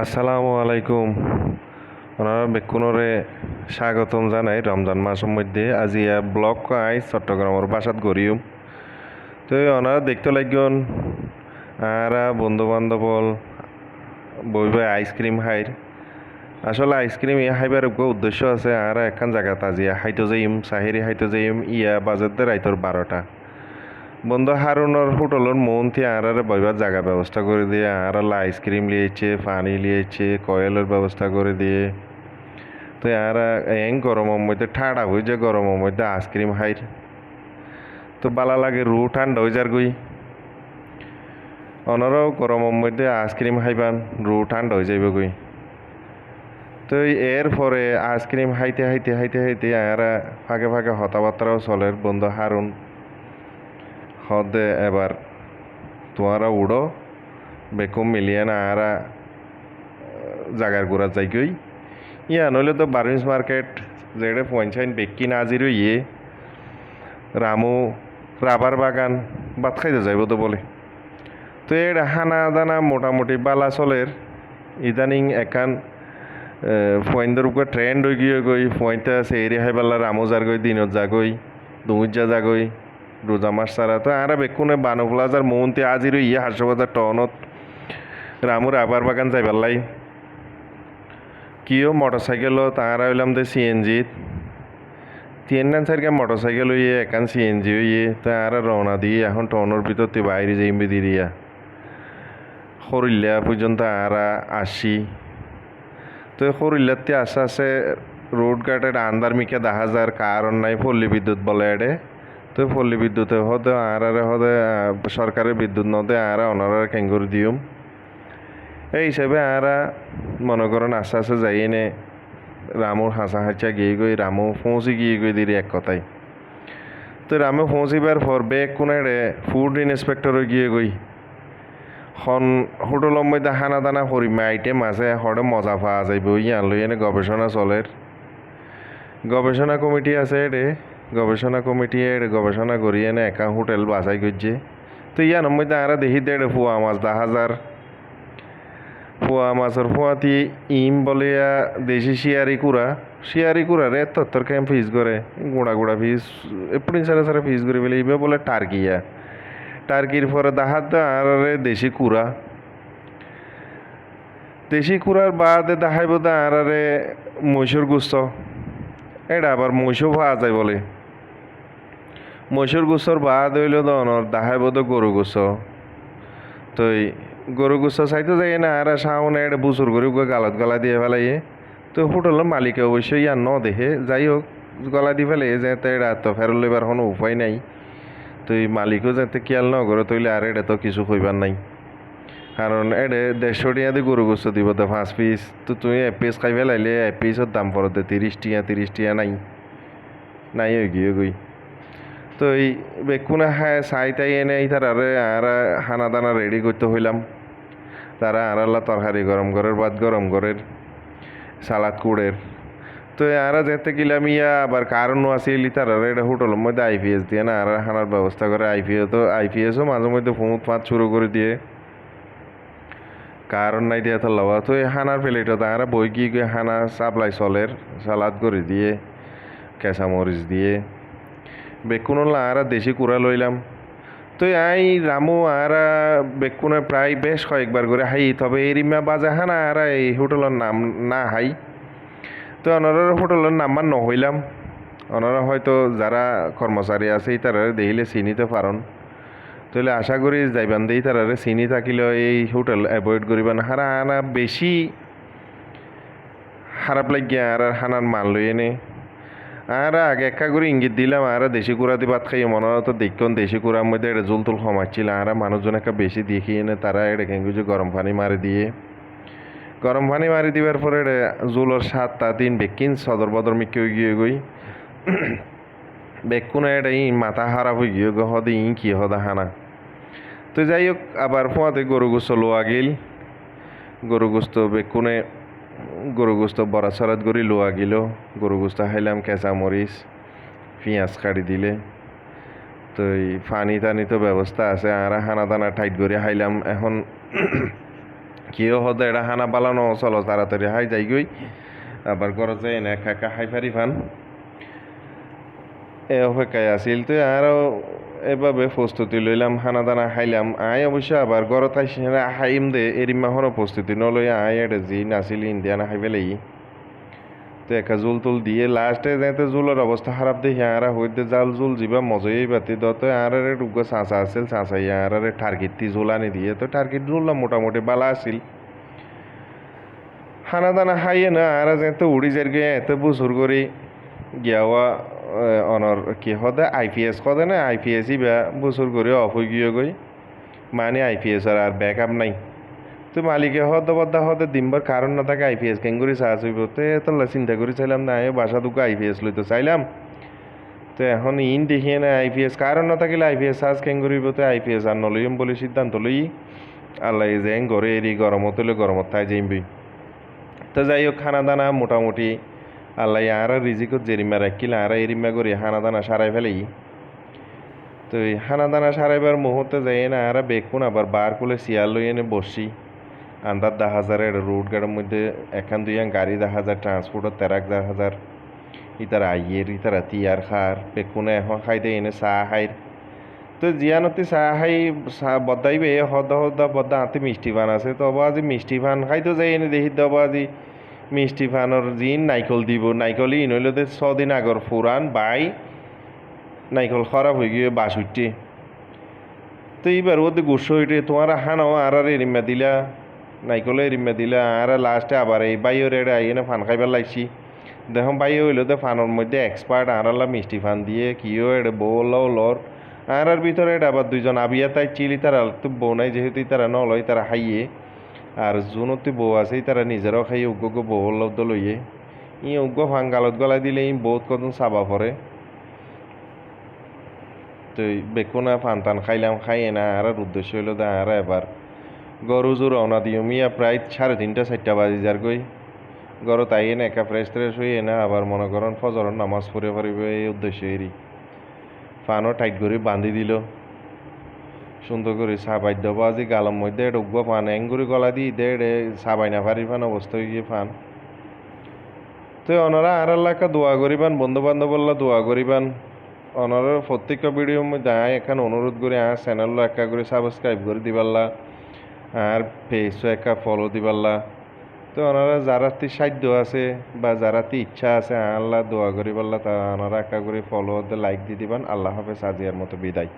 আসসালামু আলাইকুম। ওনারা বেকুনরে স্বাগতম জানাই রমজান মাসের মধ্যে আজি ব্লক আই চট্টগ্রামের বাসাত গড়িও তো ওনারা দেখতে লাগন আর বন্ধু বান্ধব বই বই আইসক্রিম খাইর আসলে আইসক্রিম খাইবার উদ্দেশ্য আছে আর একখান জায়গা তাজিয়া হাইতো যাইম সাহিরি হাইতো যাইম বাজেট দে রাইতর 12টা বন্ধু হারুনের হোটেলের মন থি আর বইবার জায়গা ব্যবস্থা করে দিয়ে আর আইসক্রিম লিয়েছে পানি লিয়েছে কয়েলের ব্যবস্থা করে দিয়ে তো আর গরমের মধ্যে ঠান্ডা হয়ে যায় গরমের মধ্যে আইসক্রিম খাইর তো বালা লাগে রু ঠান্ডা হয়ে যার গই অনারাও গরমের মধ্যে আইসক্রিম খাইবান রু ঠান্ডা হয়ে যাইব গই তো এর পরে আইসক্রিম খাইতে খাইতে খাইতে খাইতে আর ফাঁকে ফাঁকে হতাবার্তাও চলে বন্ধু হারুন হদে এবার তোমারা উড়ো বেকুম মিলিয়ে না আর জাগার ঘোরা যাই গই নইলে তো বার্মিস মার্কেট যেড়ে পঞ্চায়েত বেক্কি নাজির রামু রাবার বাগান বাদ খাইতে যাইব তো বলে তো এর হানা দানা মোটামুটি বালা চলের ইদানিং একান পয়েন্টের উপরে ট্রেন্ড হয়ে গিয়ে গই পয়েন্টে আছে এরি হাইবাল্লা রামুজার গই দিনত যাগই দুমুজা যাগই রোজা মাস ছাড়া তো আর বেকুনে বানফুলাজার মৌন্তি আজির হাসবাজার টনত রামুর রাবার বাগান যাইবাল্লাই কিও মোটর সাইকেল তাঁরা হইলাম দে সিএনজি তিন সাইডকে মোটর সাইকেল হইয়ে একান সিএনজি হইয়ে তাঁরা রওনা দিয়ে এখন টনের ভিতর তে বাইরে যাইবে দিরিয়া হরিল্লা পর্যন্ত আরা আসি তো হরিল্লাতে আস্তে আস্তে রোড ঘাটের আন্দার মিকে দেখা যার কারণ নাই পল্লী বিদ্যুৎ বলে এডে তো পল্লী বিদ্যুতে হতে আর হতে সরকারের বিদ্যুৎ নদে আর অনারা কেঙ্গুর দিউম এই হিসাবে আর মনে করেন আস্তে আস্তে যাই এনে রামুর হাসা হাঁচা গিয়ে গই রামু পৌঁছি গিয়ে গই দিদি এক কথায় তো রামু পৌঁছিবার পর বেগ কোনে ফুড ইন্সপেক্টর গিয়ে গই খন হোটেলের মধ্যে হানা দানা করিমে আইটেম আছে হরে মজা পাওয়া যাইব ইয়ান লই এনে গবেষণা চলের গবেষণা কমিটি আছে গবেষণা কমিটি গবেষণা করি এনে একা হোটেল বাছাই করছে তো ইয়ানোর মধ্যে আর দেখি দেড়ে ফুয়া মাছ 10,000 পোয়া মাছের পোয়াতি ইম বলে দেশি শিয়ারি কুড়া রে তত্তর ক্যাম্প ফিস করে গোড়া গোড়া ফিস এপনি সারা সারা ফিস করে বলে ইবে বলে টার্কির পরে দাহাত আর দেশি কুড়ার বাদে দেখাইব আর মৈশুর গুস্ত এটা আবার মৈশু পাওয়া যায় বলে মৈশুর গুস্তর বাদ হইল দনর দেখাইব তো গরু গুস্ত তো গরু গুস্ত চাইতে যাই না আর সাউনে এটা বুচুর করে গালত গলা দিয়ে ফেলাইয়ে তো হোটেলের মালিকে অবশ্যই ইয়ার ন দেখে যাই হোক গলা দিয়ে ফেলে যাতে এটা তো ফেরত লইবার কোনো উপায় নাই তো এই মালিকও যাতে খেয়াল ন করে তৈলে আর এটা তো কিছু কইবার নাই কারণ এটা 150 টাকা দিয়ে গরু গুস্ত দিব তো 5 পিস তো তুমি 1 পিস খাই ফেলাইলে 1 পিসের দাম পড়তে 30 টাকা নাই হয়ে গিয়ে গই তো এই বেকুনা হ্যাঁ চাই এনে তার আর হানা দানা রেডি করতে হইলাম তারা আল্লাহ তরকারি গরম করের বাদ গরম করের সালাদ কুড়ের তো আর যেতে গেলাম আবার কারণও আসিল তারা এটা হোটেলের মধ্যে আইপিএস দিয়ে না আর হানার ব্যবস্থা করে আইপিএসও মাঝে মধ্যে ফুঁত ফাঁত শুরু করে দিয়ে কারণ নাই দিয়ে তো লওয়া তো এই হানার প্লেটও তারা বই গিয়ে হানা সাপ্লাই চলের সালাদ করে দিয়ে কেঁচামরিচ দিয়ে বেকুনলা আর দেশি কুড়া লইলাম তো রামু আর বেকুনে প্রায় বেশ কয়েকবার করে হাই তবে এরিমা বাজে হানা আর এই হোটেলের নাম না হাই তো ওনারা হোটেলের নাম্বার নহইলাম ওনারা হয়তো যারা কর্মচারী আছে তারা দেখিলে চিনিতে পারন তাহলে আশা করি যাইবান দেই তারা চিনি থাকিলেও এই হোটেল অ্যাভয়েড করিবান হারা হানা বেশি খারাপ লাগিয়া আর হানার মান লই এনে আর আগে একা করে ইঙ্গিত দিলাম আর দেশি কুড়া দিয়ে ভাত খাইয়ে মনে হতো দেখুন দেশি কুড়ার মধ্যে এটা জুল তুল কমাচ্ছিল আর মানুষজন একটা বেশি দেখিয়ে এনে তারা এটা কেঙ্গুজি গরম পানি মারি দিবার পরে জুলোর 7টা দিন বেকিন সদর বদর মিকে গিয়ে গই বেকুনে এটা মাথা খারাপ হয়ে গিয়ে হদে কি হদা হানা তো যাই হোক আবার ফোঁয়াতে গরু গোস্ত লোয়া গিল গরু গোস্ত বেকুনে গরু গোস্ত বরা সরাত গড়ি লোয়া গেল গরু গোস্ত খাইলাম কেঁচা মরিচ পেঁয়াজ কাটি দিলে তো এই পানি টানি তো ব্যবস্থা আছে আর হানা দানা টাইট করে খাইলাম এখন কেউ হতে এটা হানা বালানো চলো তাড়াতাড়ি হাই যাই গই আবার ঘরে যাই না একা একা হাই ফারি ফান এ অপেক্ষায় আছিল তো আরও এভাবে প্রস্তুতি লইলাম হানা দানা খাইলাম আয় অবশ্য আবার ঘরত আইসি হাইম দে এরি মাহরও প্রস্তুতি নলই আয় এটা জি নাছিল ইন্ডিয়ানা খাই পেলাই তো একা জুল তুল দিয়ে লাস্টে যাইতে জুলের অবস্থা খারাপ দেখি আরা হইতে জাল জুল যাবা মজাই বাতি দত আর ডুগ্গ চাঁচা আছিল চাঁচাই আর টার্গেটটি জুল আনি দিয়ে তো টার্গেট জুললাম মোটামুটি বালা আছিল খানা দানা খাইয়ে না আর যেতে উড়ি যার গিয়ে এত বুঝুর করি গিয়াওয়া অনর কি হদে আইপিএস কদে না আইপিএসই বা বুঝুর করে অফ হয়ে গিয়ে গই মানে আইপিএস আর ব্যাক আপ নাই তো মালিকে হদ বদ্দা হদে দিনবার কারণ না থাকে আইপিএস কেঙ্গুরি সাহায্য হইব তো এত চিন্তা করে চাইলাম না বাসা দুটো আইপিএস লইতে চাইলাম তো এখন ইন দেখিয়ে না আইপিএস কারণ না থাকিলে আইপিএস সাজ কেঙ্গুরিব তো আইপিএস আর নলইম বলে সিদ্ধান্ত লই আল্লাহ যে ঘরে এরি গরমত হলে গরমত থাই যাইবি তো যাই হোক খানা দানা মোটামুটি আল্লাহ আর রিজিকত জেরিমা রাখিল আর এরিমা করি হানা দানা সারাই ফেলেই তো এই হানা দানা সারাইবার মুহূর্তে যাই না আর বেকুন আবার বার করে চেয়ার লই এনে বসি আন্দার 10,000 রোড গাড়ির মধ্যে এখান দুইয়ান গাড়ি 10,000 ট্রান্সপোর্টত 13,000 ইতার আইয়ের ইতারা তিয়ার খার বেকুনে এখন খাইতে এনে চাহ খাইর তো জিয়ানতি চাহ খাই বদাইবে হদা হদা বদা আতে মিষ্টি ভান আছে তো আজি মিষ্টি ভান খাইতো যাই এনে দেখি দেবো আজি মিষ্টি ভানোর জিন নাইকল দিব নাইকলই নইলে 6 দিন আগর ফুরান বাই নাইকল খারাপ হয়ে গিয়ে বাস উঠতে তো এইবার ওদের গুসো হইটে তোমার হানাও আর এরিমা দিলা নাইকলে এরিমা দিলা আর লাস্টে আবার এই বাইও রেডে আইনে ফান খাইবার লাগছি দেখো বাইও হইলো তো ফানোর মধ্যে এক্সপার্ট আর মিষ্টি ফান দিয়ে কিও এটা বউলাও লর আর ভিতরে এটা আবার দুইজন আবিয়া তাই চিলি তারা তো বউ নাই যেহেতু তারা নলয় তারা খাইয়ে আর জুনতি বউ আছে তারা নিজেরাও খাইয়ে উগ্গ বউ লব্দ লইয়ে উগ্গ ফান গালত গলাই দিলে বহুত কত চাবা পরে তো বেকুনা ফান টান খাইলাম খাইয়ে না আর উদ্দেশ্য হইলো দা আর এবার গরু জোর রওনা দিও মিয়া প্রায় 3:30-4টা বাজি যার গই গরু তাই না একা ফ্রেশ ট্রেশ হইয়ে না আবার মনে করেন ফজরের নামাজ পড়ে পারিব এই উদ্দেশ্য এরি ফানও টাইট করে বান্ধি দিল সুন্দর করে সাবাই দেবো আজি গালার মধ্যে ঢুকবো ফান এঙ্গুরি গলা দিই দে সাবাই না পারি ফান অবস্থা হয়ে গিয়ে ফান তো ওনারা আর এলাকা দোয়া করিবান বন্ধু বান্ধবল্লা দোয়া করিবান ওনারা প্রত্যেকটা ভিডিওর মধ্যে এখন অনুরোধ করে চ্যানেলও একা করে সাবস্ক্রাইব করে দিবাল্লা আর পেজও একা ফলো দিবাল্লা তো ওনারা যারা সাধ্য আছে বা যারা ইচ্ছা আছে আল্লাহ দোয়া করিবাল্লা তা ওনারা একা করে ফলো লাইক দিয়ে দিবান আল্লাহ হাফেজ আজিয়ার মতো বিদায়।